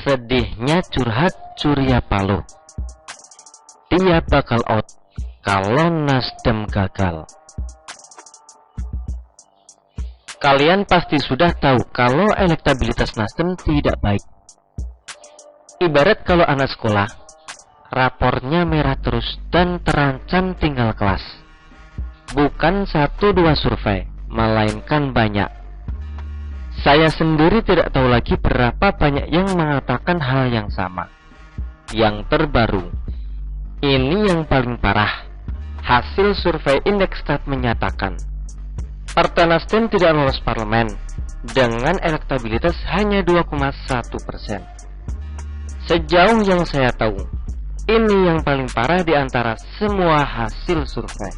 Sedihnya curhat Surya Paloh. Dia bakal out kalau Nasdem gagal. Kalian pasti sudah tahu kalau elektabilitas Nasdem tidak baik. Ibarat kalau anak sekolah, rapornya merah terus dan terancam tinggal kelas. Bukan 1-2 survei, melainkan banyak. Saya sendiri tidak tahu lagi berapa banyak yang mengatakan hal yang sama. Yang terbaru, ini yang paling parah. Hasil survei Indekstat menyatakan Partai Nasdem tidak lolos parlemen dengan elektabilitas hanya 2,1%. Sejauh yang saya tahu, ini yang paling parah di antara semua hasil survei.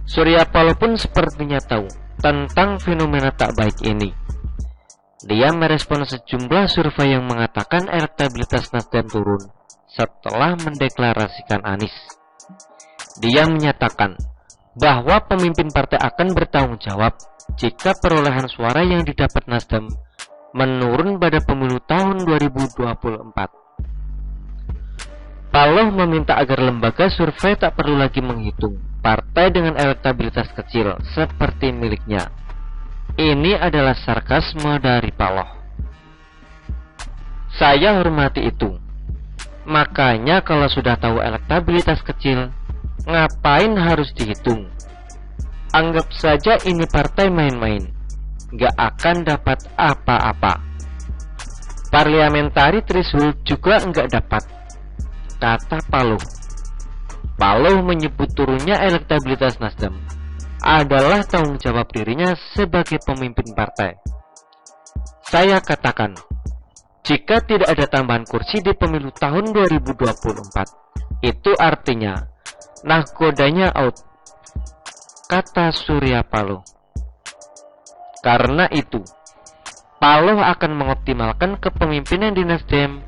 Surya Paloh pun sepertinya tahu tentang fenomena tak baik ini. Dia merespon sejumlah survei yang mengatakan elektabilitas Nasdem turun setelah mendeklarasikan Anies. Dia menyatakan bahwa pemimpin partai akan bertanggung jawab jika perolehan suara yang didapat Nasdem menurun pada pemilu tahun 2024. Paloh meminta agar lembaga survei tak perlu lagi menghitung partai dengan elektabilitas kecil seperti miliknya. Ini adalah sarkasme dari Paloh. Saya hormati itu. Makanya kalau sudah tahu elektabilitas kecil, ngapain harus dihitung? Anggap saja ini partai main-main, gak akan dapat apa-apa. Parliamentary threshold juga gak dapat, kata Paloh. Paloh menyebut turunnya elektabilitas Nasdem adalah tanggung jawab dirinya sebagai pemimpin partai. Saya katakan, jika tidak ada tambahan kursi di pemilu tahun 2024, itu artinya nahkodanya out, kata Surya Paloh. Karena itu, Paloh akan mengoptimalkan kepemimpinan di Nasdem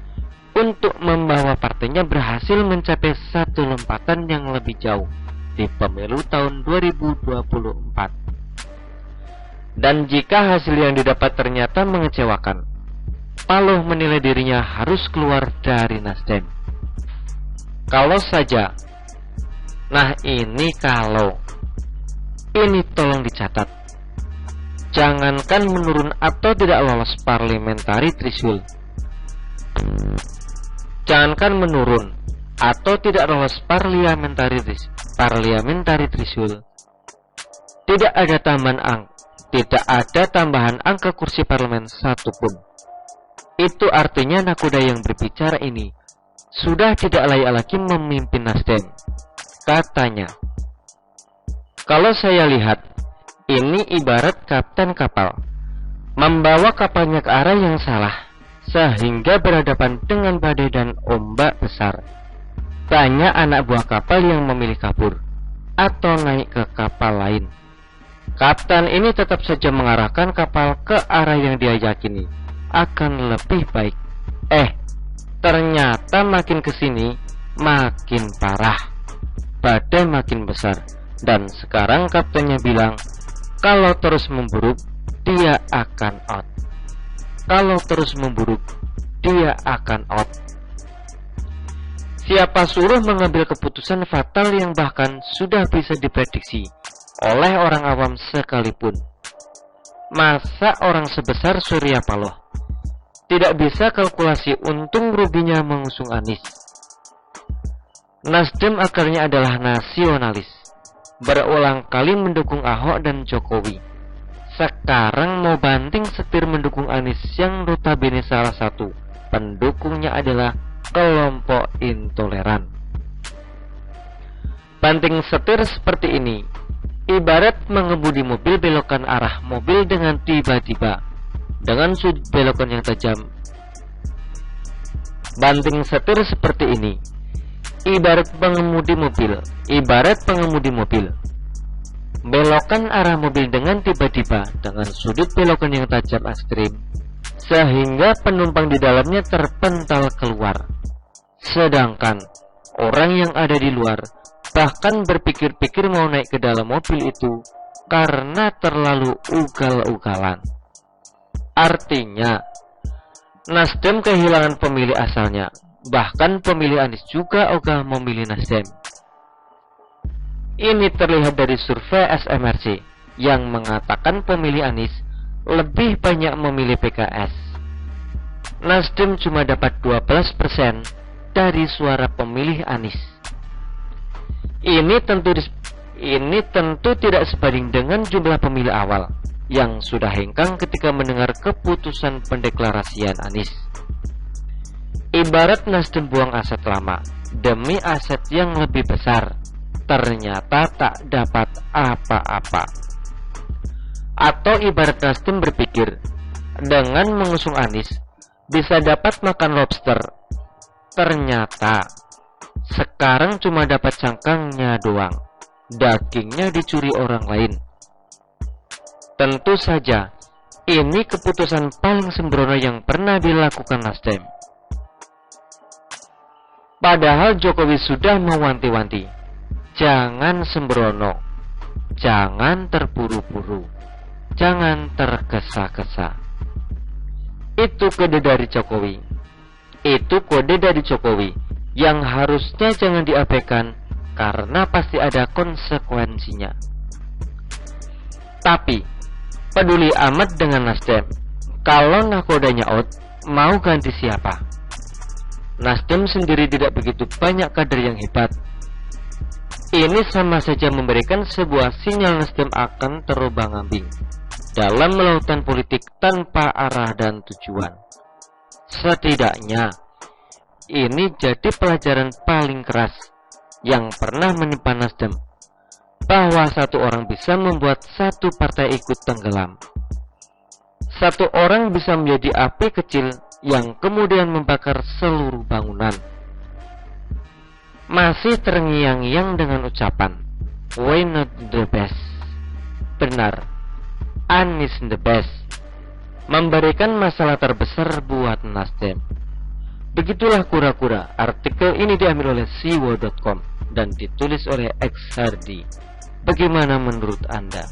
untuk membawa partainya berhasil mencapai satu lompatan yang lebih jauh di pemilu tahun 2024. Dan jika hasil yang didapat ternyata mengecewakan, Paloh menilai dirinya harus keluar dari Nasdem. Kalau saja, nah ini kalau, ini tolong dicatat. Jangankan menurun atau tidak lolos parliamentary threshold. Jangankan menurun atau tidak lolos parliamentary threshold. Tidak ada tambahan angka kursi parlemen satupun. Itu artinya nakoda yang berbicara ini sudah tidak layak lagi memimpin Nasdem, katanya. Kalau saya lihat, ini ibarat kapten kapal membawa kapalnya ke arah yang salah, sehingga berhadapan dengan badai dan ombak besar. Banyak anak buah kapal yang memilih kabur atau naik ke kapal lain. Kapten ini tetap saja mengarahkan kapal ke arah yang dia yakini akan lebih baik. Ternyata makin kesini makin parah, badai makin besar. Dan sekarang kaptennya bilang kalau terus memburuk dia akan out. Kalau terus memburuk dia akan out. Siapa suruh mengambil keputusan fatal yang bahkan sudah bisa diprediksi oleh orang awam sekalipun? Masa orang sebesar Surya Paloh tidak bisa kalkulasi untung ruginya mengusung Anies? Nasdem akarnya adalah nasionalis, berulang kali mendukung Ahok dan Jokowi. Sekarang mau banting setir mendukung Anies yang notabene salah satu pendukungnya adalah kelompok intoleran. Banting setir seperti ini ibarat mengemudi mobil belokkan arah mobil dengan tiba-tiba dengan sudut belokan yang tajam. Banting setir seperti ini ibarat pengemudi mobil belokkan arah mobil dengan tiba-tiba dengan sudut belokan yang tajam ekstrim, sehingga penumpang di dalamnya terpental keluar, sedangkan orang yang ada di luar bahkan berpikir-pikir mau naik ke dalam mobil itu karena terlalu ugal-ugalan. Artinya, Nasdem kehilangan pemilih asalnya. Bahkan pemilih Anies juga ogah memilih Nasdem. Ini terlihat dari survei SMRC yang mengatakan pemilih Anies lebih banyak memilih PKS. Nasdem cuma dapat 12% dari suara pemilih Anies. Ini tentu tidak sebanding dengan jumlah pemilih awal yang sudah hengkang ketika mendengar keputusan pendeklarasian Anies. Ibarat Nasdem buang aset lama demi aset yang lebih besar, ternyata tak dapat apa-apa. Atau ibarat Nasdem berpikir, dengan mengusung Anies bisa dapat makan lobster, ternyata sekarang cuma dapat cangkangnya doang, dagingnya dicuri orang lain. Tentu saja, ini keputusan paling sembrono yang pernah dilakukan Nasdem. Padahal Jokowi sudah mewanti-wanti, jangan sembrono, jangan terburu-buru, jangan tergesa-gesa. Itu kode dari Jokowi. Itu kode dari Jokowi yang harusnya jangan diabaikan karena pasti ada konsekuensinya. Tapi peduli amat dengan Nasdem. Kalau nakodanya out, mau ganti siapa? Nasdem sendiri tidak begitu banyak kader yang hebat. Ini sama saja memberikan sebuah sinyal Nasdem akan terombang-ambing dalam melautan politik tanpa arah dan tujuan. Setidaknya, ini jadi pelajaran paling keras yang pernah menimpa Nasdem, bahwa satu orang bisa membuat satu partai ikut tenggelam. Satu orang bisa menjadi api kecil yang kemudian membakar seluruh bangunan. Masih terngiang-ngiang dengan ucapan, "Why not the best?" Benar, Anies the best. Memberikan masalah terbesar buat Nasdem. Begitulah kura-kura. Artikel ini diambil oleh siwo.com dan ditulis oleh XRD. Bagaimana menurut Anda?